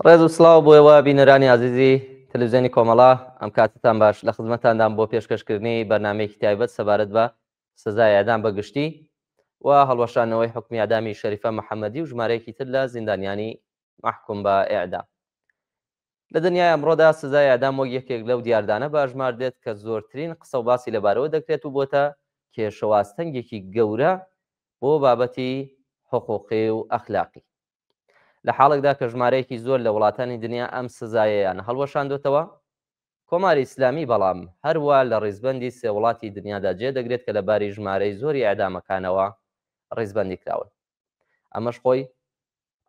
ڕێز و سڵاو بۆیەوە بینەرانی عزیزی تەلەڤیزیۆنی کۆمەڵا ئەم کاتتان باش لە خزمەتاندان بۆ پێشکەشکردنی بەرنامەیەکی تایبەت سەبارەت بە سزای ئەعدام بەگشتی و هەڵوەشانەوەی حکمی ئەعدامی شەریفە محەممەدی و ژمارەیەکی تر لە زیندانیانی محکوم بە ئێعدام. لە دنیای ئەمڕۆدا سزای ئەعدام وەک یەکێک لەو دیاردانە باژمار دێت کە زۆرترین قسە و باسی لەبارەوە دەکرێت و بۆتە کێشەواستەنگێکی گەورە بۆ بابەتی حقوقی و ئەخلاقی. لە حاڵێکدا کە ژمارەیەکی زۆر لە وڵاتانی دنیا ئەم سزایەیان هەڵوەشاندوتەوە، کۆماری ئیسلامی بەڵام هەروە لە ڕیزبەندی سێ وڵاتی دنیادا جێ دەگرێت کە لەباری ژمارەی زۆری ئەعدامەکانەوە ڕیزبەندی کراون. ئەمەش خۆی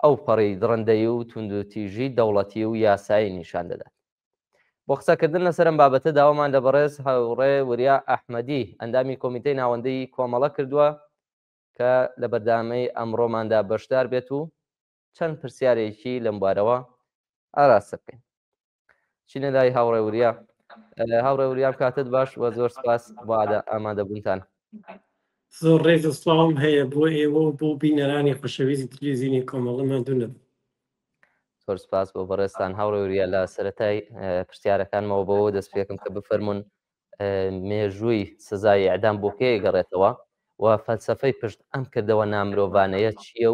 ئەو پەڕی درڕندەی و توندوتیژی دەوڵەتی و یاسایی نیشان دەدات. بۆ قسەکردن لەسەر ئەم بابەتە داوامان لە بەڕێز هاوڕێ وریا ئەحمەدی ئەندامی کۆمیتەی ناوەندەی کۆمەڵە کردووە کە لە بەردامەی ئەمڕۆماندا بەشدار بێت و چەند پرسیارێکی لەم بارەوە ئاراستە بکەین. چینە لای هاوڕێ وریا. هاوڕێ وریام کاتت باش و زۆر سپاس بۆ ئامادەبوونتان. زۆر ڕێز و سڵاوم هەیە بۆ ئێوە و بۆ بینەرانی خۆشەویستی تلڤیزیۆنی کۆمەڵەمان دوونە. زۆر سپاس بۆ بەڕێستان هاوڕێ وریا. لە سەرەتای پرسیارەکانمەوە بەوە دەست پێکەم کە بفەرمونون مێژووی سزای ئەعدام بۆ کێ گەڕێتەوە و فەلسەفەی پشت ئەم کردەوە نامرۆڤانەیە چییە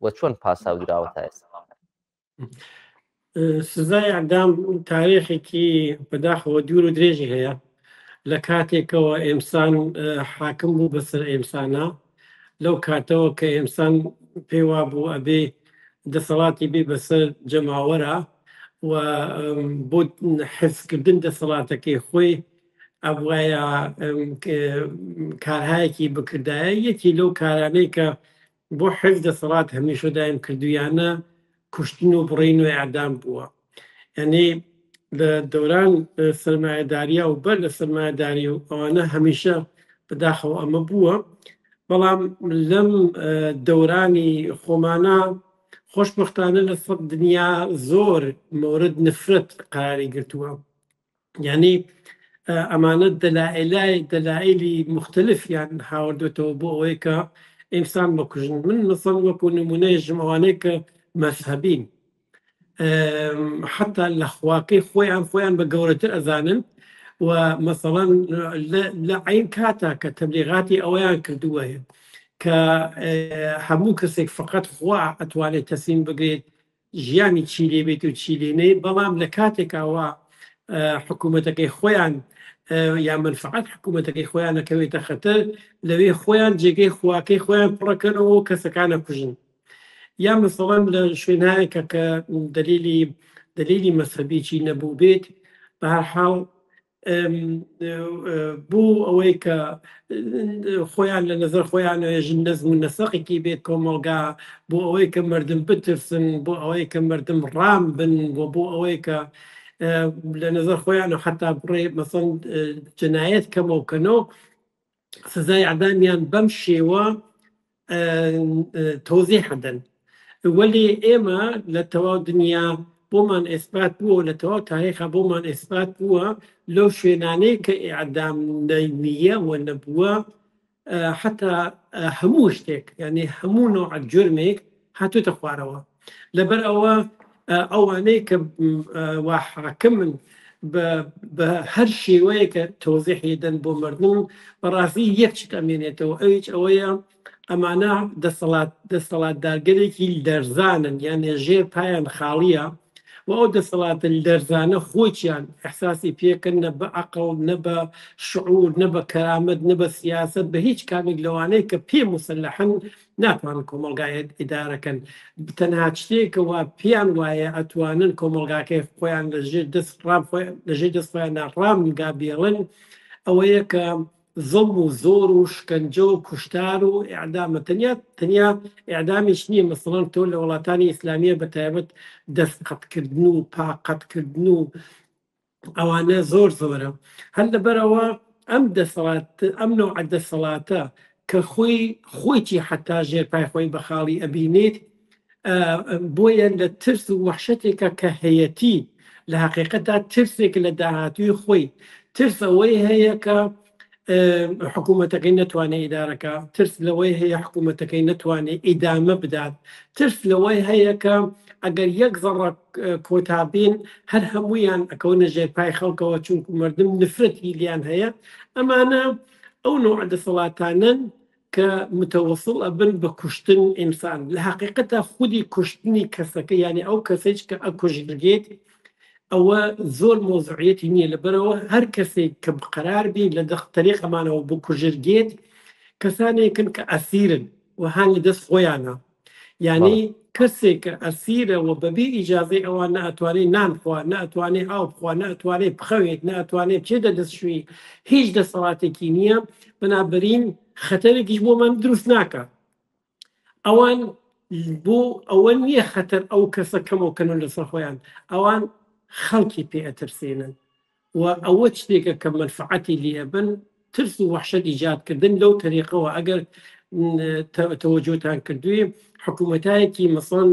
و چۆن پاساودراوە تا ئێستا؟ سزای ئەعدام تاریخێکی بەداخەوە دوور و درێژی هەیە. لە کاتێکەوە ئێمسان حاکم بوو بەسەر ئێمسانە، لەو کاتەوە کە ئێمسان پێوا بوو ئەبێ دەسەڵاتی بێ بەسەر جەماوەرە و بۆ حفزکردن دەسەڵاتەکەی خۆی ئەوایە کارهایەکی بکردایە. یەکی لەو کارانەی کە بۆ حفز دەسەڵات هەمیشە دایم کردویانە کوشتن و بڕین و ئەعدام بووە. یعنی لە دەوران سەرمایەداریە و بەر لە سەرمایەداری و ئەوانە هەمیشە بەداخەوە ئەمە بووە. بەڵام لەم دەورانی خۆمانە خۆشبەختانە لە سەد دنیا زۆر مورد نفرەت قراری گرتووە. یعنی ئەمانە دەلایلی مختلفیان هاوردوێتەوە بۆ ئەوەی کە ئینسان بکوژن. من مەسەڵ وەکو نمونەیەژم ئەوانەی کە مەذهبین حتا لە خواکەی خۆیان بە گەورەتر ئەزانن و مەسەڵەن لە عین کاتا کە تەبلیغاتی ئەوەیان کردووەیە کە هەموو کەسێک فقط خوا ئەتوانێت تەسلیم بگرێت ژیانی چی لێ بێت و چی لێ نەی. بەڵام لە کاتێکەوە حکوومەتەکەی خۆیان یا منفعات حکوومەتەکەی خۆیان نەکەوێتە خەتەر، لەوێ خۆیان جێگەی خواکەی خۆیان پڕەکەنەوە و کەسەکانە کوژن. یا مەسەڵەن لە شوێنایەکە کە دلیلی مەذهبیی نەبوو بێت، بە هەر حاڵ بوو ئەوەی کە خۆیان لە نەزەر خۆیان ژن نەزم و نەسەقێکی بێت کۆمەڵگا، بۆ ئەوەی کە مردم بترسن، بۆ ئەوەی کە مردم ڕام بن، بۆ ئەوەی کە لە نەزەر خۆیان و حتا بڕێ مەسەڵ جەنایەت کەمەوکەنەوە سزای ئەعدامیان بەم شێوە تۆزیح دەن. وەلی ئێمە لە تەواو دنیا بۆمان ئێسبات بووە، لە تەواو تاریخە بۆمان ئێسبات بووە لەو شوێنانەی کە ئیعدام نییە و نەبووە، حتا هەموو شتێک یعنی هەموو نوع جرمێک هاتوۆتە خوارەوە. لەبەر ئەوە ئەوانەی کە وا حاکمن بە هەر شێوەیەکە تۆزیحی دەن بۆ مردم، بەڕاستی یەک چیت ئەمێنێتەوە، ئەوەیە ئەمانە دەسەڵاتدارگەرێکی دەرزانن، یان ژێر پایان خاڵیە و ئەو دەسەڵاتە دەرزانە خۆچیان ئەحساسی پێکەن، نە بە عەقڵ، نە بە شعور، نە بە کەرامەت، نە بە سیاسەت، بە هیچ کامێک لەوانەیە کە پێ مسلحن ناتوانن کۆمەڵگای ئیدارەکەن. تەنها شتێکەوە پێیان وایە ئەتوانن کۆمەڵگاکەی خۆیان لەژێر دەست خۆیان ڕامگا بێڵن، ئەوەیە کە زەڵم و زۆر و شکنجە و کوشتار و ئیعدامە. تەنیا ئیعدامیش نییە، مەسەڵەن تۆ لە وڵاتانی ئیسلامیە بە تایبەت دەست قەتکردن و پاقەتکردن و ئەوانە زۆر زۆرە. هەر لەبەرەوە ئەم نوع دەسەڵاتە کە خۆیی حتا ژێرپای خۆی بە خاڵی ئەبینێت، بۆیە لە ترس و وەحشەتێکە کە هەیەتی لە حەقیقەتدا ترسێک لە داهاتووی خۆی، ترس ئەوەی هەیە کە حکوومەتەکەی نەتوانێت ئیدارەکە، ترس لەوەی هەیە حکوومەتەکەی نەتوانێت ئیدامە بدات، ترس لەوەی هەیە کە ئەگەر یەک زەڕە کۆتابین هەر هەمویان ئەکەونە ژێرپای خەڵکەوە چونکو مردم نفرەتی لیان هەیە. ئەمانە ئەو نوع دەسەڵاتانن کە متەوەسڵ ئەبن بە کوشتن ئینسان. لە حقیقەتە خودی کوشتنی کەسەکە، یعنی ئەو کەسێک کە ئەکوژێت، ئەوە زۆر مۆزوعەتی نییە، لەبەرەوە هەر کەسێک کە قەرار بی لە تەریقەمانەوە بکوژرگێت کەسانێکن کە ئەسیرن و هەنگ دەست خۆیانە، یعنی کەسێک کە ئەسیرەوە بەبێ ئیجازەی ئەوان نەئەتوانێت نانخوا، نەئەتوانێت ئاو بخوا، نەئەتوانێت بخەوێت، نەئەتوانێت چێدە دەستشوی، هیچ دەسەڵاتێکی نییە. بنابەرین خەتەرێکیش بۆمان دروست ناکە. ئەوان بۆ ئەوە نییە خەتەر ئەو کەسە کەمەوەکەنن لەسەر خۆیان، ئەوان خەڵکی پێ ئەترسێنن و ئەوە شتێکە کە منفعەتی لێبن، ترس و وحشەت ایجادکردن لەو تەریقەوە. ئەگەر تەوەجۆتان کردووی حکوومەتایەکی مەسەڵەن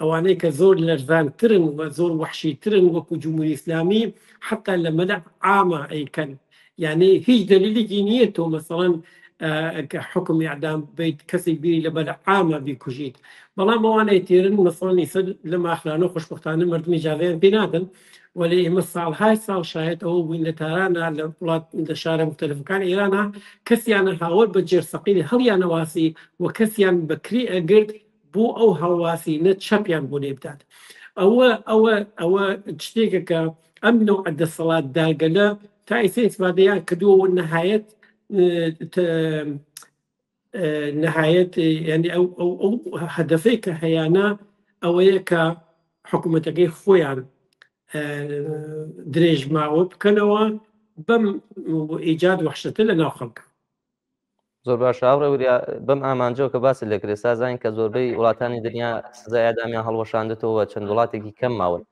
ئەوانەی کە زۆر لەرزانترن و زۆر وحشیترن وەکو جمهوری ئیسلامی حتا لە مەلە عامە ئەیکەن، یعنی هیچ دلیلێکی نییە تۆ مەسەڵەن حکم ئیعدام بیت کەسێک بیری لە بەلە عامە بیکوژیت. بەڵام ئەوانەی تێرن مەسەڵەن ئیسە لە ماخرانە خۆشبەختانە مردمی ئیجازەیان پێ نادەن، ولی ئێمە ساڵهای ساڵ شاید ئەوە بووین لە تارانە لە وڵات لە شارە مختلفەکان ئێرانە کەسیانە هاوڵ بە جێرسەقیلی هەڵیانەواسی و کەسیان بەکری ئەگرت بۆ ئەو هەڵواسینە چەپیان بۆ لێ بدات. ئەوە شتێکە کە ئەم نوع دەسەڵات داگەلە تا ئیسە ئیسپادەیان کردووە نهایەت ینی ئەو هەدەفەی کە هەیەە ئەوەیە کە حکوومەتەکەی خۆیان درێژماوە بکەنەوە بەم ئیجاد وحشەتە لە ناو خەڵکە. زۆر باش ئاڕێوریا بەم ئامانجەوە کە باسی لەکرێ سازانین کە زۆربەی وڵاتانی دنیا سزای ئەعدامیان هەڵوەشاندێتەوە چەند وڵاتێکی کەم ماون.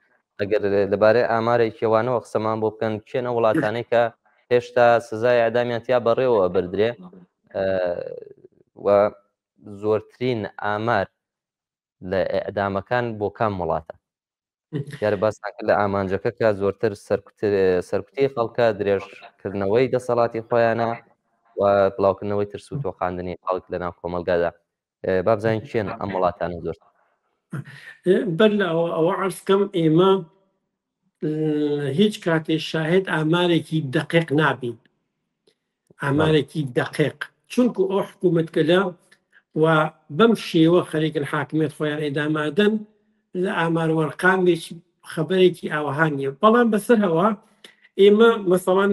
ئەگەر لەبارەی ئامارێکیوانەوە قسەمان بۆ بکەن چێنە وڵاتانەی کە هێشتا سزای ئەعدامیان تیا بەڕێوە بردرێ و زۆرترین ئامار لە ئەعدامەکان بۆ کام وڵاتە؟ یارە باسان کرد لە ئامانجەکە کە زۆرتر سەرکوتی خەڵکە درێژکردنەوەی دەسەڵاتی خۆیانە و بڵاوکردنەوەی ترس و تۆخاندنی خەڵک لە ناو کۆمەلگادا. با بزانین چێن ئەم وڵاتانە زۆر بەر لە ئەوە عەرزکەم ئێمە هیچ کاتێ شاهد ئامارێکی دقیق نابین، ئامارێکی دقیق، چونکو ئەو حکوومەتکەلە و بەم شێوە خەریکن حاکمیت خۆیان ئێدامادەن لە ئامار وەرقامێک خەبەرێکی ئاوەها نیە. بەڵام بەسەرەوە ئێمە مەسەڵەن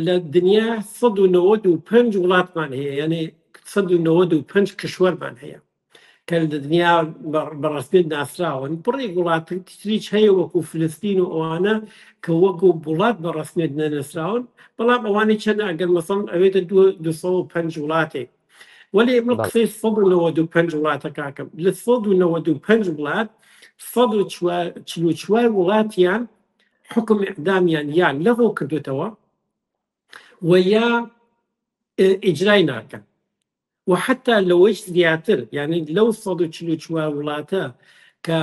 لە دنیا 195 وڵاتمان هەیە، یعنی 195 کشوەرمان هەیە کە لە دنیا بەڕاستێت ناسراون. بڕێک وڵاتی تریش هەیە وەکو فلستین و ئەوانە کە وەکو وڵات بەڕاستێت نەنەسراون، بەڵام ئەوانەی چەندە ئەگەر مەسەڵەن ئەوێتە 205 وڵاتێک. ولی ئێمە قسەی 195 وڵاتە کاکەم، لە 195 وڵات 144 وڵاتیان حکم ئیعدامیان یان لەغۆ کردوێتەوە و یا ئیجرای ناکەن. وحتى لەوەش زیاتر، یعنی لەو 144 وڵاتە کە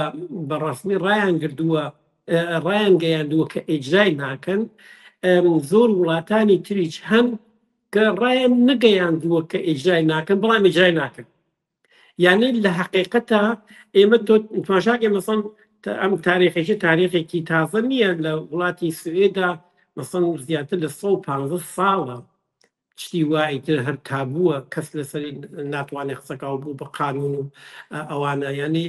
بەڕاستمی ڕایان گەیاندووە کە ئیجرای ناکەن، زۆر وڵاتانی تریش هەن کە ڕایان نەگەیاندووە کە ئیجرای ناکەن بەڵام ئیجرای ناکەن. یعنی لە حقیقەتە ئێمە تۆماشاکێ مەسەڵەن ئەم تاریخێکی تاریخێکی تازە نییە. لە وڵاتی سوێدا مەسەڵەن زیاتر لە 150 ساڵە شتی وای تر هەر تابووە، کەس لەسەری ناتوانێت قسەکەەوە بوو بە قانون و ئەوانە، ینی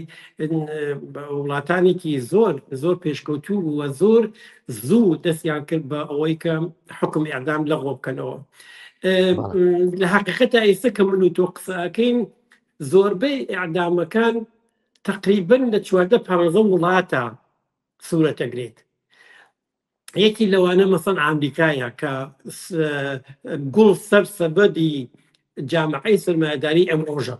وڵاتانێکی زۆر پێشکەوتوو و زۆر زوو دەستیان کرد بە ئەوەی کە حکم ئیعدام لەغۆ بکەنەوە. لە حقیقەتە ئێستا کە من و تۆ قسەکەین زۆربەی ئیعدامەکان تقریبەن لە 14-15 وڵاتە سوورەتەگرێت. یەکی لەوانە مەسەڵەن ئەمریکایە کە گوڵ سەر سەبەدی جامعەی سەرمایەداری ئەم ڕۆژە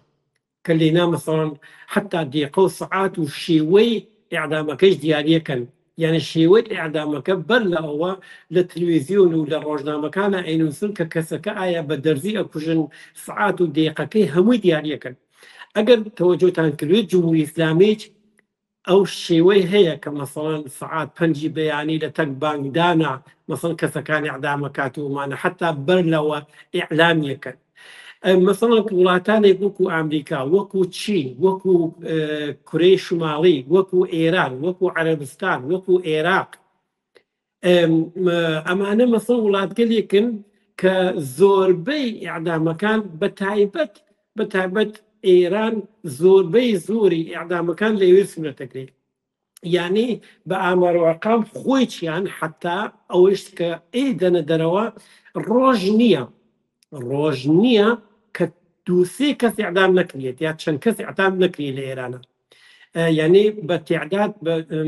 کە لێنا مەسەڵەن حتا دیقە و سەعات و شێوەی ئیعدامەکەش دیاریەکەن، یعنی شێوەی ئیعدامەکە بەر لە ئەوە لە تەلەڤیزیۆن و لە ڕۆژنامەکانە ئەینووسن کە کەسەکە ئایا بە دەرزی ئەکوژن، سەعات و دیقەکەی هەمووی دیاریەکەن. ئەگەر تەوەجۆتان کردوێت جمهوری ئیسلامیش ئەو شێوەی هەیە کە مەسەڵەن سەعات 5 بەیانی لە تەک بانگدانە مەسەڵەن کەسەکانی ئەعدامەکات و ومانە حتا بەر لەوە ئیعلامیەکەن. مەسەڵەن وڵاتانێک وەکو ئامریکا، وەکو چین، وەکو کورەی شماڵی، وەکو ئێران، وەکو عەرەبستان، وەکو عێراق، ئەمانە مەسەڵ وڵاتگەلێکن کە زۆربەی ئیعدامەکان بەتایبەت ئێران زۆربەی زۆری ئیعدامەکان لەوێ سورەتەکرێت. یعنی بە ئامار و ئەرقام خۆیچیان حتا ئەوەش کە دەنە دەرەوە ڕۆژ نییە کە دووسێ کەس ئیعدام نەکرێت یا چەند کەس ئیعدام نەکرێت لە ئێرانە. یعنی بە تعداد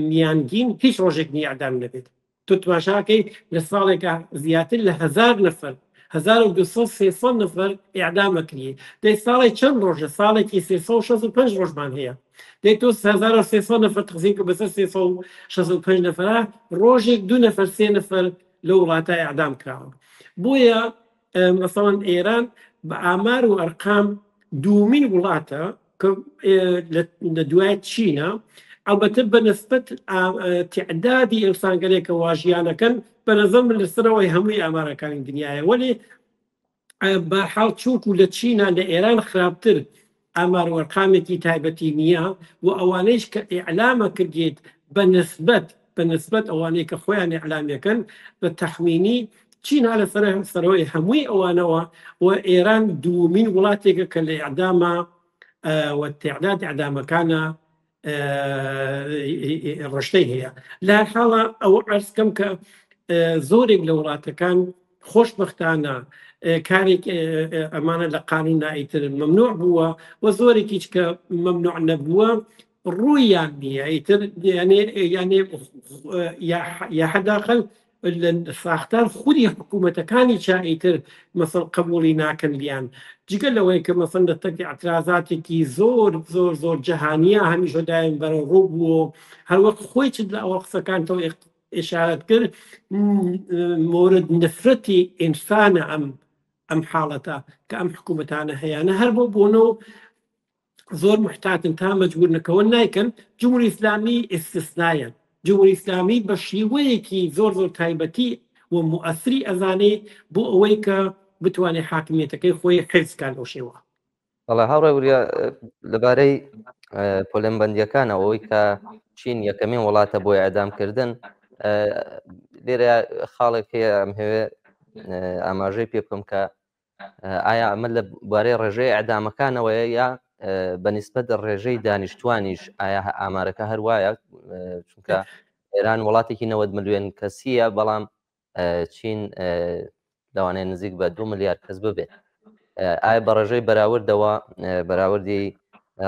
میانگین هیچ ڕۆژێک نی ئیعدام نەبێت. تو تماشاکەی لە ساڵێکە زیاتر لە 1000 نەفەر 1200 نەفەر ئیعدامەکرێ. دەی ساڵی چەند ڕۆژە؟ ساڵێکی 365 ڕۆژمان هەیە. دەی تۆ 1300 نەفەر تقسیم کە بەسەر 365 نەفەرە ڕۆژێک 2 نەفەر 3 نەفەر لە وڵاتە ئیعدام کراوە. بۆیە مەسەڵەن ئێران بە ئامار و ئەرقام دوومین وڵاتە کە لە دوای چینە، ئەلبەتە بەنسبەت تعدادی ئینسانگەلێکە واژیانەکەن بەنەزەم لەسەرەوەی هەمووی ئامارەکانی دنیاە، وەلی بەحاڵ چووک و لە چینە لە ئێران خراپتر ئامار وەرقامێکی تایبەتی نییە و ئەوانەیش کە ئیعلامە کردێت بەنسبەت ئەوانەی کە خۆیان ئیعلامیەکەن بە تەخمینی چینە لە سەرەوەی هەمووی ئەوانەوە و ئێران دوومین وڵاتێکە کە لە ئیعدامە و تعداد ئیعدامەکانە ڕشتەی هەیە. لە حاڵە ئەوە عەرزکەم کە زۆرێک لە وڵاتەکان خۆشبەختانە کارێک ئەمانە لە قانون ئیتر مەمنوع بووە و زۆرێکیش کە مەمنوع نەبووە ڕوویان نییە ئیتر یا حەداقەل ساختار خودی حکوومەتەکانی چایتر مەسەڵ قبولی ناکەن لیان جگە لەوەی کە مەسەڵ لە تەکی ئەترازاتێکی زۆر جەهانیە هەمیشە دایم بەرە ڕوو بووە هەروەک خۆی چ لە ئەوە قسەکانتەوە ئشارەت کرد مورد نفرەتی ئینسانە ئەم حاڵەتە کە ئەم حکوومەتانە هەیەە هەر بۆ بۆنەوە زۆر محتاتن تا مەجبور نەکەوە نایکەن. جمهوری ئیسلامی ئستثنایە، جمهوری ئیسلامی بە شێوەیەکی زۆر تایبەتی و مؤثری ئەزانێ بۆ ئەوەی کە بتوانێت حاکمیەتەکەی خۆی حفظکان ئەو شێوە. بەڵێ هاوڕێ وریا لەبارەی پۆلەمبەندیەکانە ئەوەی کە چین یەکەمین وڵاتە بۆ ئەعدامکردن لێرە خاڵێک هەیە ئەم هەوێ ئاماژەی پێ بکەم کە ئایا ئەمە لە بارەی ڕێژەی ئەعدامەکانەوەیە یا بەنسبەت ڕێژەی دانیشتوانیش ئایا ئامارەکە هەروایە چونکە ئێران وڵاتێکی 90 ملیۆن کەسیە بەڵام چین لەوانەیە نزیک بە 2 ملیار کەس ببێت. ئایا بە ڕێژەی بەراوردەوە بەراوردی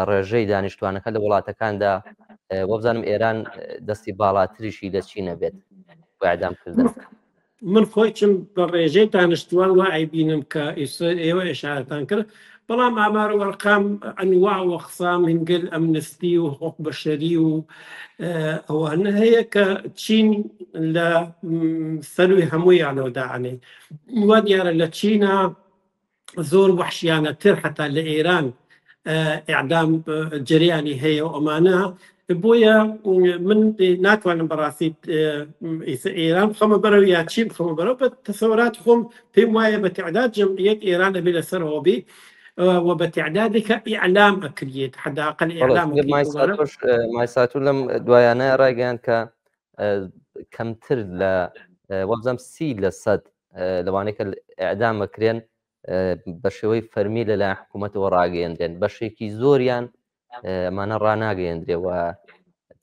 ڕێژەی دانیشتوانەکە لە وڵاتەکاندا وەبزانم ئێران دەستی باڵاتریشی لە چینە بێت بۆ ئەعدامکردن؟ من خۆیچم بە ڕێژەی دانیشتوان وا ئەیبینم کە ئێوە ئێشارەتان کرد، بەڵام ئامار و ئەرقام ئەنواع و ئەقسام هەنگل ئەمنستی و حقوق بەشەری و ئەوانە هەیە کە چین لە سەروی هەموویانەوە داعانێ. وا دیارە لە چینە زۆر وحشیانەتر حتا لە ئێران ئیعدام جریانی هەیە و ئەمانە بۆیە من ناتوانم بەڕاستی ئێران بخەمە بەرەو یا چین بخەمە بەرەو بە تەسەورات خۆم پێم وایە بە تعداد جەمعیەت ئێران ئەبێ لەسەرەوە بێ و بە تعدادێک ئیعلام ئەکرێت حداقل ئیعلام مایساتور لەم دوایانە ڕایگەیان کە کەمتر لە وەبزەم 30% لەوانەیە کە ئیعدام ئەکرێن بە شێوەی فەرمی لەلایەن حکوومەتەوە ڕاگەیەندرێن، بەشێکی زۆریان ئەمانە ڕناگەیەندرێەوە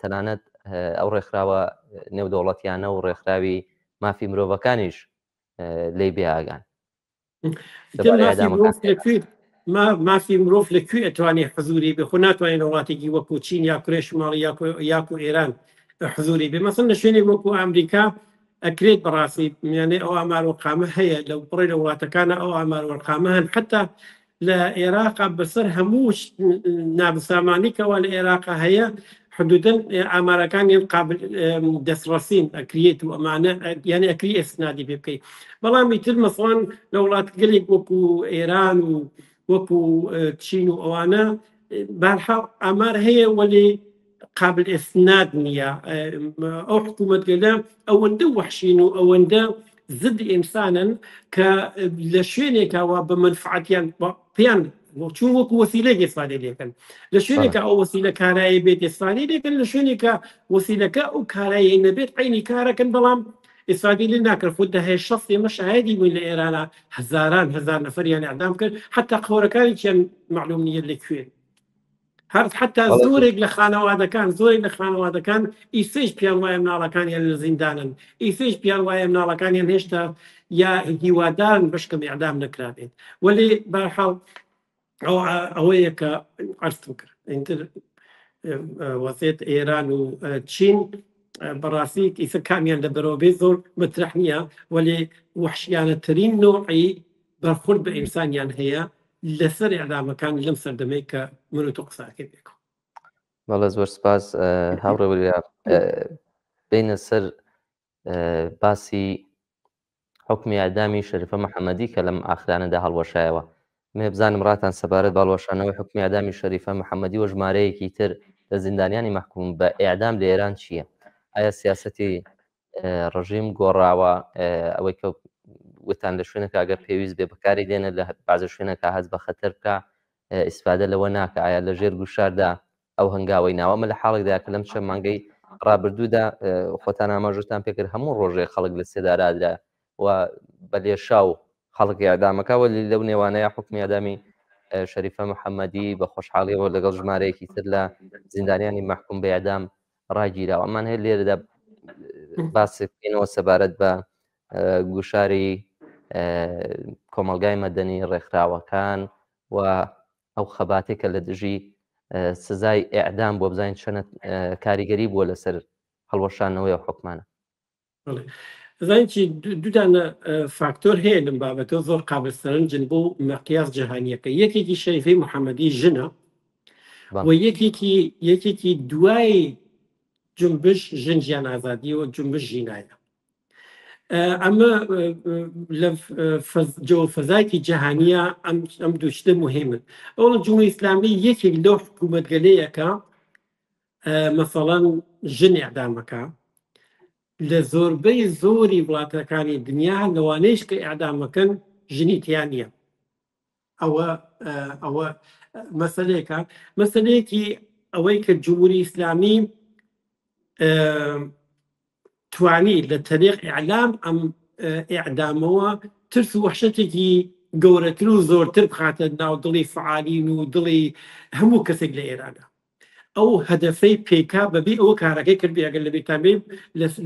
تەنانەت ئەو ڕێکخراوە نێودەوڵەتیانە و ڕێکخراوی مافی مرۆڤەکانیش لێی بێئاگان. مافی مرۆڤ لەکوێ ئەتوانێت حزوری بێ خۆ ناتوانێت وڵاتێکی وەکو چین یا کوێ شماڵی یاکو ئێران حزوری بێ. مەسەڵەن لە شوێنێک وەکو ئەمریکا ئەکرێت بەڕاستی میانێ ئەو ئامار وەرقامە هەیە لەو بڕی لە وڵاتەکانە ئەو ئامار وەرقامە هەن حتا لە عێراقا بەسەر هەموو نابسامانیکەوە لە عێراقا هەیە حدودەن ئامارەکانی قابل دەستڕەسین ئەکرێت و ئەمانە یعنی ئەکری ئەسنادی پێ بکەیت. بەڵام ئیتر مەسەڵەن لە وڵاتگەلێک وەکو ئێران و وەکو چین و ئەوانە بەرحاڵ ئامار هەیە وەلی قابل ئێسناد نییە ئەو حکوومەت گەلە ئەوەندە وەحشین و ئەوەندە ضد ئینسانن کە لە شوێنێکەوە بە منفعەتیان پێیان چون وەکو وەسیلەیەک ئێستفادە لێکەن لە شوێنێکە ئەو وەسیلە کارایی بێت ئێستفادە لێکن لە شوێنێکە وەسیلەکە ئەو کارایی نەبێت عینی کارەکەن بەڵام ئێستفادە لێ ناکرد خۆ دەهەیە شەست ئێمە شاهدی بووین لە ئێرانە هەزاران نەفەریان ئەعدام کرد حتا قەورەکانیان معلوم نییە لەکوێ هەر حتا زۆرێک لە خانەوادەکان ئیسەیش پیان وایە مناڵەکانیان لە زیندانن ئیسەیش پیان وایە مناڵەکانیان هێشتا یا هیوادارن بەشکەم ئیعدام نەکرابێت وەلێ بەرحاڵ ئەوەیە کە عەرزم کرد ئینتر وەزێت ئێران و چین بەڕاستی ئیسە کامیان لە بەرەوبێ زۆر مەترح نییە وەلێ وەحشیانەترین نۆعی بەرخورد بە ئینسانیان هەیە لەسەر ئیعدامەکان لەم سەردەمەی کە من و تۆ قساکە بێکم. بەڵێ زۆر سپاس هاوڕێوەریا بینە سەر باسی حکمی ئیعدامی شەریفە محەممەدی کە لەم ئاخرانەدا هەڵوەشایەوە مێ بزانم ڕاتان سەبارەت باڵوەشانەوەی حکمی ئیعدامی شەریفە محەممەدی و ژمارەیەکی تر لە زیندانیانی مەحکوم بە ئیعدام لە ئێران چییە؟ ئایا سیاسەتی ڕژیم گۆڕاوە ئەوەی کە وتان لە شوێنەکە ئەگەر پێویست بێ بەکاری دێنە لە بازە شوێنەکە هەز بە خەتەر بکە ئیسفادە لەوە ناکە ئایا لە ژێر گوشاردا ئەو هەنگاوی ناوەمە لە حاڵێکدا کە لەم چەند مانگەی ڕابردوودا خۆتان ئاماژتان پێکرد هەموو ڕۆژێ خەڵک لە سێدارادرا و بە لێشاو خەڵکی ئیعدامەکەوە لەو نێوانەیە حکمی ئیعدامی شەریفە محەممەدی بە خۆشحاڵیەوە لەگەڵ ژمارەیەکی تر لە زیندانیانی مەحکوم بە ئیعدام ڕاگیراوە ئەمان هەیە لێرەدا باسی بکەینەوە سەبارەت بە گوشاری کۆمەلگای مەدەنی ڕێکخراوەکان و ئەو خەباتێکە لە دژی سزای ئیعدام بۆ بزانین چەنە کاریگەری بووە لەسەر هەڵوەشانەوەی ئەو حکمانە. زانکی دوودانە فاکتۆر هەیە لەم بابەتەوە زۆر قابل سەرنجن بۆ مەقیاس جەهانیەکە یەکێکی شەریفەی محەممەدی ژنە و یەکێکی دوای جنبش ژن ژیان ئازادی و جنبش ژینایە ئەمە لە جەوفەزایکی جەهانیە ئەم دووشتە مهمن ئەوڵە جمهوری ئیسلامی یەکێک لەو حکوومەتگەلەیەکە مەسەڵەن ژن ئیعدامەکە لە زۆربەی زۆری وڵاتەکانی دنیا لەوانەیەش کە ئیعدامەکەن ژنی تیان نییە ئەوە مەسەلەیەکە مەسەلەیەکی ئەوەی کە جمهوری ئیسلامی توانی لە تەریق ئیعلام ئەم ئیعدامەوە ترس و وەحشەتێکی گەورەتر و زۆرتر بخاتە ناو دڵی فعالین و دڵی هەموو کەسێک لە ئێرانە ئەو هەدەفەی پێکا بەبێ ئەوە کارەکەی کردبی ئەگەر لە بێتابێ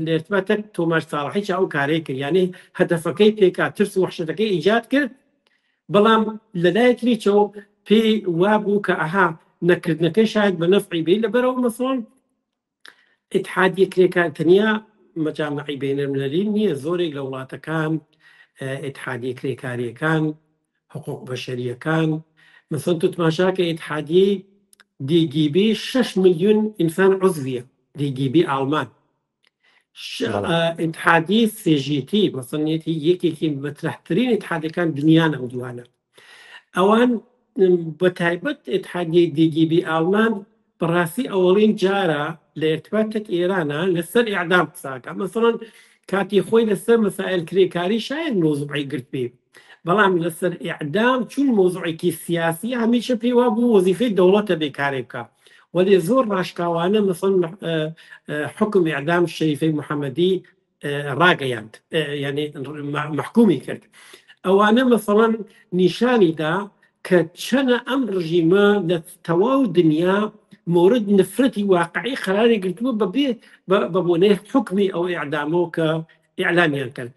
لە ارتباطە تۆماش ساڵحی ئەو کارەی کرد یعنی هەدەفەکەی پێکا ترس و وەحشەتەکەی ایجاد کرد بەڵام لەلایەکریچەوە پێی وابوو کە ئەها نەکردنەکەی شاید بە نەفعی بێ لەبەرەوە مەسڵن اتحادیە کرێکان تەنیا مەجامعی بینەرملەلی نییە زۆرێک لە وڵاتەکان اتحادیە کرێکاریەکان حقوق بەشەریەکان مەسڵن تو تماشاکە اتحادیە دیگیبی 6 ملیۆن ئینسان عضویە دیگیبی ئالمان اتحادی سێژیتی مەسڵنیەتی یەکێکی مەترەحترین اتحادەکان دنیان ئەو دوانە ئەوان بە تایبەت اتحادیە دیگیبی ئالمان بەڕاستی ئەوەڵین جارە لە ارتباطەت ئێرانە لەسەر ئیعدام قساکە مەسڵەن کاتی خۆی لەسەر مەسائل کرێکاری شاید مۆزوعی گرت بێ بەڵام لەسەر ئیعدام چون مۆزوعێکی سیاسی هەمیشە پێیوا بوو وەزیفەی دەوڵەتە بێکارێ بکە وەلێ زۆر ڕاشکاوانە مەسڵەن حکم ئیعدام شەریفەی محەممەدی ڕاگەیاند یعنی محکومی کرد ئەوانە مەسڵەن نیشانیدا کە چەنە ئەم ڕژیمە لە تەواو دنیا مورد نفرەتی واقعی قراری گرتووە بەبێ بە بۆنەی حکمی ئەو ئیعدامەوە کە ئیعلامیان کرد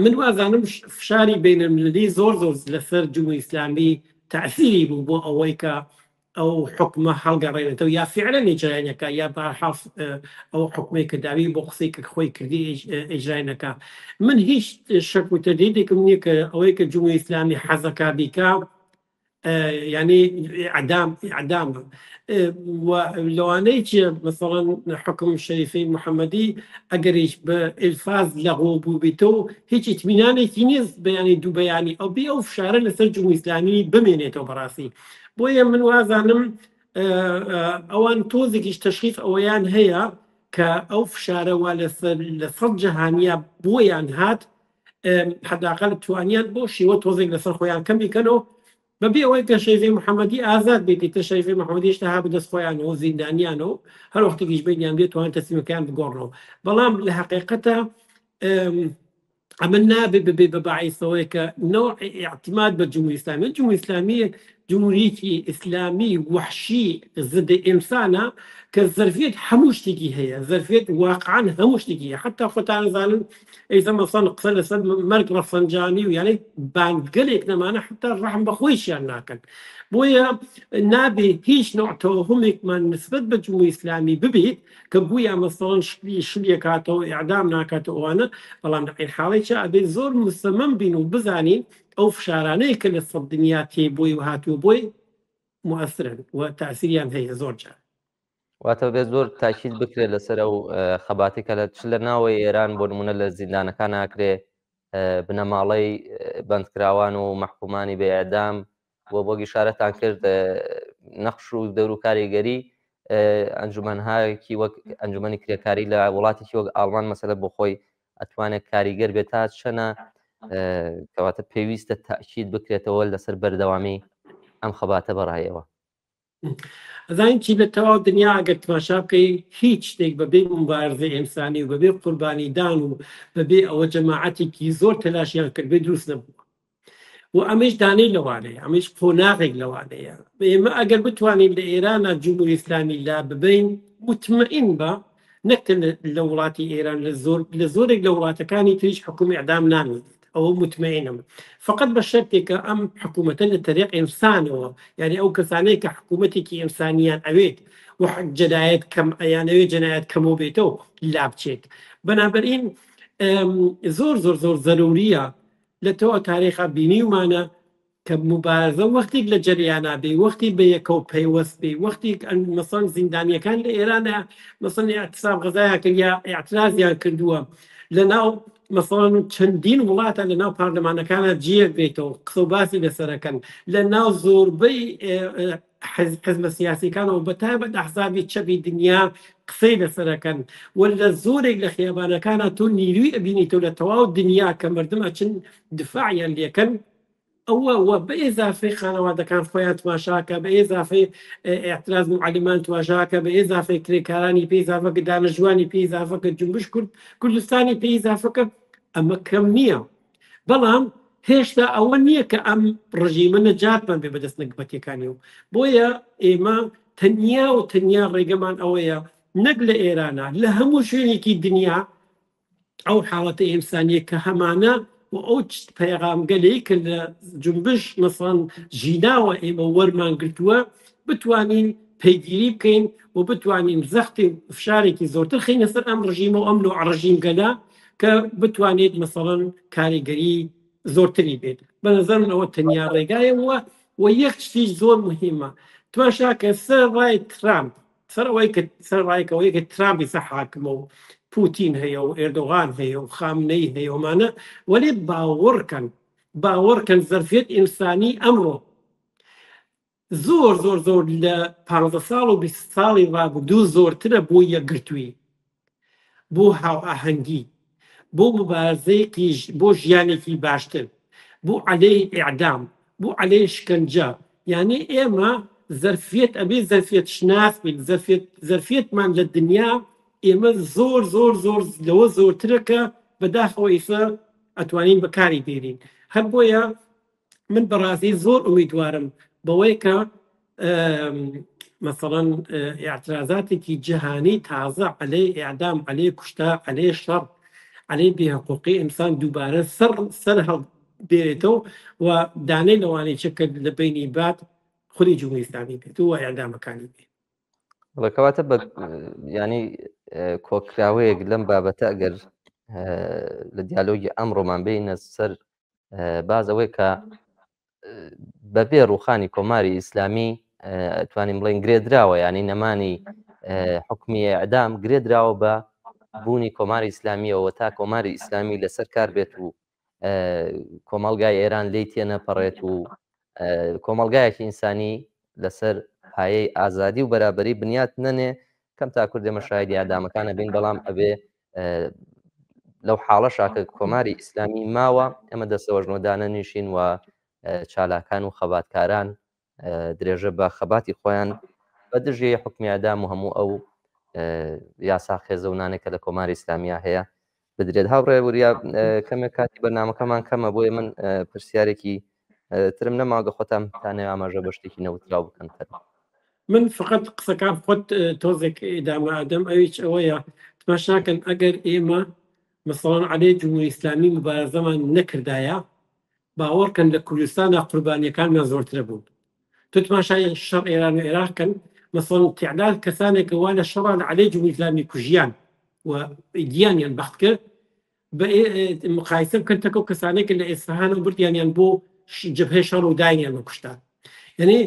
من وازانم فشاری بینەرملەلی زۆر لەسەر جمهوری ئیسلامی تەأثیری بوو بۆ ئەوەی کە ئەو حکمە هەڵگەڕێنێتەوە یا فعلا ئیجرایەکە یا بەرحەڵ ئەو حکمەی کە داوی بۆ قسەی کە خۆی کردی ئیجرایەکە من هیچ شەک و تەردیدێکم نییە کە ئەوەی کە جمهوری ئیسلامی حەزەکە بیکا يعني إعدام ولوانيك مثلا حكم الشريفين محمدي أجريش بإلفاظ لغوب بيتو هيك اطمئناني كنيز بياني دو بياني أو بيو في شارع لسجم إسلامي بمينيتو براسي بويا من وازانم ئەوان تۆزێکیش تەشخیص ئەوەیان هەیە کە ئەو فشارەوە لە سەد جەهانیە بۆیان هات حداقل توانیان بۆ شێوە تۆزێک لەسەر خۆیان کەم بیکەنەوە بەبێ ئەوەی کە شەیفی محەممەدی ئازاد بێتیتە شەیفی محەممەدی شتا ها بەدەست خۆیانەوە زیندانیانەوە هەر وەختێکیش بینیان بێت توان تەسلیمەکان بگۆڕنەوە بەڵام لە حقیقەتە ئەمە نابێ ببێ بە باعیسەوەی کە نوع اعتماد بە جمهوری ئیسلامی جمهوری ئیسلامی جمهوریەتی ئیسلامی وحشی ضد ئینسانە کە زەرفێت هەموو شتێکی هەیە زەرفێت واقعان هەموو شتێکی هەیە حتا خۆتان زانن ئەیزە مەسەڵ قسە لەسەر مەرگ ڕەفسەنجانی و یعنی بانگەلێک نەمانە حتا ڕەحم بە خۆیشیان ناکەن بۆیە نابێ هیچ نوع تەوهمێکمان نسبەت بە جمهوری ئیسلامی ببێت کە بوویە مەسەڵەن شلی کاتەوە ئیعدام ناکاتەوە ئەوانە بەڵام لە حاڵێکە ئەبێ زۆر مستەمەم بین و بزانین ئەو فشارانەیە کە لە سەد دنیا تێبووی و هاتووە بۆی مؤثرن و تاسیریان هەیە زۆر جار واتە بێت زۆر تاکید بکرێت لەسەر ئەو خەباتی کە لە ناوەی ئێران بۆ نمونە لە زیندانەکان ناکرێ بنەماڵەی بەندکراوان و مەحکومانی بە ئێعدام بۆ گیشارەتان کرد نەخش و دەور و کاریگەری ئەنجومەنهایەکی وەک ئەنجومەنی کرێکاری لە وڵاتێکی وەک ئاڵمان مەسەلە بۆ خۆی ئەتوانێت کاریگەر بێت تا چەنە کەواتە پێویستە تاکید بکرێتەوە لەسەر بەردەوامی ئەم خەباتە بەڕایەوە ئەزانین چی لە تەواو دنیا ئەگەر تماشا بکەی هیچ شتێک بەبێ مبارزەی ئینسانی و بەبێ قوربانیدان و بەبێ ئەوە جەماعەتێکی زۆر تەلاشیان کرد بێ دروست نەبووە و ئەمەش دانەی لەوانەیە ئەمەش قۆناغێک لەوانەیە ئێمە ئەگەر بتوانین لە ئێرانە جمهوری ئیسلامی لا ببین مطمئن بە نەکتە لە وڵاتی ئێران لە زۆرێک لە وڵاتەکانی تریش حکومی ئەعدام نامێت ئەوە مطمئنم فقط بە شەرتێکە ئەم حکوومەتە لە تەریق ئینسانەوە یعنی ئەو کەسانەیە کە حکوومەتێکی ئینسانیان ئەوێت و جەنایەت کەم ئەیانەوێت جەنایەت کەمەوە بێتەوە لا بچێت بەنابەرئین زۆر زۆر زۆر ضروریە لە تەواو تاریخا بینیومانە کە مبارزە وەختێک لە جەریانە بێ وەختی بە یەکەوە پەیوەست بێ وەختی مەسەڵەن زیندانیەکان لە ئێرانە مەسەڵەن اعتصاب غەزایان کرد یا اعتراضیان کردووە لەناو مەسەڵەن چەندین وڵاتە لە ناو پارلەمانەکانە جێک بێتەوە قسە و باسی لەسەرەکەن لە ناو زۆربەی حزب سیاسیەکانەوە بەتایبەت ئەحزابی چەپی دنیا قسەی لەسەرەکەن و لە زۆرێک لە خیابانەکانە تۆ نیروی ئەبینیتەوە لە تەواو دنیا کە مردم ئەچن دفاعیان لێکەن ئەوە بە ئێزافەی خانەوادەکان خۆیان تواشاکە بە ئێزافەی اعتراض معلمان تواشاکە بە ئێزافەی کرێکارانی پێی ئیزافەکە دانەژوانی پێی ئیزافەکە جنبش کوردستانی پێی ئیزافەکە ئەمە کەم نییە بەڵام هێشتا ئەوە نییە کە ئەم ڕژیمە نەجاتمان بێ بەدەست نەکبەتیەکانی و بۆیە ئێمە تەنیا و تەنیا ڕێگەمان ئەوەیە نەک لە ئێرانە لە هەموو شوێنێکی دنیا ئەو حاڵەتە ئینسانیە کە هەمانە و ئەو پەیغامگەلەی کە لە جنبش مەسەڵەن ژیناوە ئێمە وەرمان گرتووە بتوانین پەیگیری بکەین و بتوانین زەختی فشارێکی زۆرتر خینە سەر ئەم ڕژیمە و ئەم نوع ڕژیمگەلە کە بتوانێت مەسەڵەن کاریگەری زۆرتری بێت بە نەزەرم ئەوە تەنیا ڕێگایەوە و یەک شتیش زۆر مهمە تواشا کە سەر ڕای ترامپ سەر ئەوەی کە سەر ڕایکەوەی کە ترامپی سە حاکمە و پوتین هەیە و ئێردۆغان هەیە و خامنەی هەیەمانە وەێ باوەڕکەن زەرفێت ئینسانی ئەمڕۆ زۆر زۆر زۆر لە 15 ساڵ و 20 ساڵی ڕابردوو زۆرترە بۆ یەکگرتووی بۆ هاو ئاهەنگی بۆ مبارزەیەکی بۆ ژیانێکی باشتر بۆ عەلەی ئیعدام بۆ عەلەی شکنجە یعنی ئێمە زەرفێت ئەبێ زەرفێت شناس بین زەرفێتمان لە دنیا ئێمە زۆر زۆر زۆر لەوە زۆرترەکە بەداخەوە ئیسا ئەتوانین بەکاری بێنین هەر بۆیە من بەڕاستی زۆر ئومیدوارم بەوەی کە مەسەڵەن اعتراضاتێکی جیهانی تازە عەلەی ئیعدام عەلەی کوشتە عەلەی شەڕ عەلەی بێحقوقی ئینسان دووبارە سەر هەڵ بێرێتەوە و دانەی لەوانەی چکە لە بینی بات خودی جمهوری ئیسلامی بێت و ئیعدامەکانی بێت بەکەواتە ینی کۆکراوەیەک لەم بابەتە ئەگەر لە دیالۆگی ئەمڕۆمان بینە سەر بازەوەی کە بەبێ ڕوخانی کۆماری ئیسلامی ئەتوانین بڵێن گرێدراوە ینی نەمانی حکمی ئەعدام گرێدراوە بە بوونی کۆماری ئیسلامیەوە تا کۆماری ئیسلامی لەسەر کار بێت و کۆمەڵگای ئێران لی تێنەپەڕێت و کۆمەڵگایەکی ئینسانی لەسەر پایەی ئازادی و بەرابەری بنیات نەنێ کەم تا کوردێمە شایدی ئادامەکانە بین بەڵام ئەبێ لەو حاڵەشا کە کۆماری ئیسلامی ماوە ئەمە دەستەوەژنۆدانە نیشین و چالاکان و خەباتکاران درێژە بە خەباتی خۆیان بە دژی حکمی ئەدام و هەموو ئەو یاسا خێزەونانێک کە لە کۆماری ئیسلامیا هەیە بدرێت. هاوڕێ وریا کەمێک کاتی بەرنامەکەمان کەمە بۆیە من پرسیارێکی ترم نەماگە خۆتان تانێ ئاماژە بە شتێکی نەوتراو بکەن تر. من فقط قسەکان خۆت تۆزێک ئیدامە ئەدەم ئەویش ئەوەیە تماشاکەن ئەگەر ئێمە مثڵەن عەلەیهی جمهوری ئیسلامی مبارەزەمان نەکردایە باوەڕکەن لە کوردستانە قوربانیەکانمان زۆرترە بوون. تۆ تماشای شەڕ ئێران و عێراقکەن مثڵەن تعداد کەسانێک وا لە شەڕان لە عەلەیهی جمهوری ئیسلامی کوژیان و گیانیان بەخت کرد بە مقایسە بکەن تەکە و کەسانێک لە ئێسفەهان و بردیانیان بۆ جەبهەی شەڕ و داینیان بە کوشتان. یعنی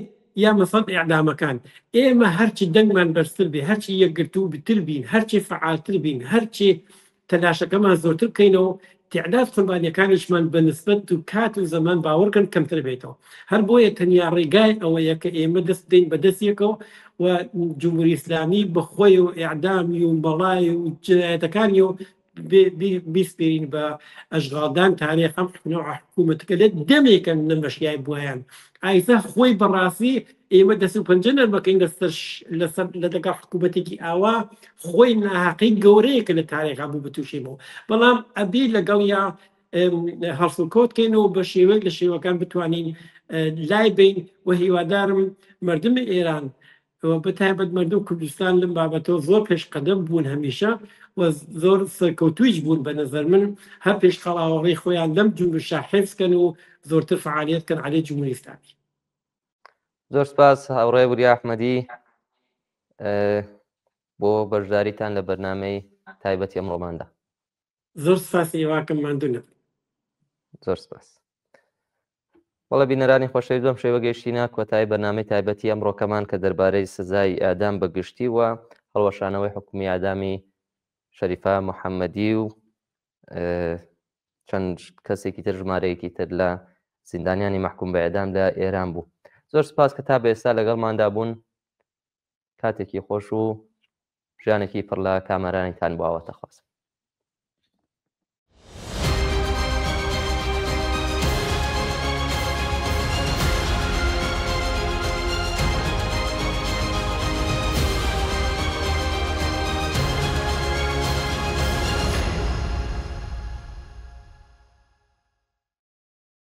یا مەسەڵ ئیعدامەکان ئێمە هەرچی دەنگمان بەرزتر بێ هەرچی یەکگرتوو بتر بین هەرچی فعالتر بین هەرچی تەلاشەکەمان زۆرتر بکەینەوە تعداد قوربانیەکانیشمان بە نسبەت و کات و زەمان باوەڕکەن کەمتر بێتەوە. هەر بۆیە تەنیا ڕێگای ئەوەیە کە ئێمە دەست بدەین بە دەستێکەوە و جمهوری ئیسلامی بەخۆی و ئیعدامی و بەڵای و جنایەتەکانی و بیسپێرین بە ئەشغاڵدان تاریخ ئەم حکوومەتەکە لێت دەمێکن نەمەشیای بوویان ئایسا خۆی بەڕاستی ئێمە دەست و پەنجە نەرمەکەین لەسەر لە دەگەڵ حکوومەتێکی ئاوا خۆی ناحەقی گەورەیەکە لە تاریخا بوو بتوشێمەوە بەڵام ئەبی لەگەڵ یا هەڵسوکۆتکەینەوە بە شێوەیەک لە شێوەکان بتوانین لای بین و هیوادارم مردمی ئێران بەتایبەت مردم کوردستان لەم بابەتەوە زۆر پێشقەدەم بوون هەمیشە و زۆر سەرکەوتویش بوون بە نەزەر من هەر پێش قەڵاوەڕێی خۆیان لەم جومبشە حفظکەن و زۆرتر فعالیتکەن عەلەیهی جمهوری ئیسلامی. زۆر سپاس هاوڕێ وریا ئەحمەدی بۆ بەشداریتان لە بەرنامەی تایبەتی ئەمڕۆماندا. زۆر سپاسی ئێواکەم ماندوو نەبن. زۆر سپاس. وەڵە بینەرانی خۆشەویست بەم شێوە گەیشتینە کۆتایی بەرنامەی تایبەتی ئەمڕۆکەمان کە دەربارەی سزای ئەعدام بەگشتی وە هەڵوەشانەوەی حکومی ئەعدامی شەریفە محەممەدی و چەند کەسێکی تر ژمارەیەکی تر لە زیندانیانی محکوم بە ئەعدام لە ئێران بوو. زۆر سپاس کە تا بێستا لەگەڵماندا بوون کاتێکی خۆش و ژیانێکی پڕ لە کامەرانێکتان بۆ ئاوەتە خواست.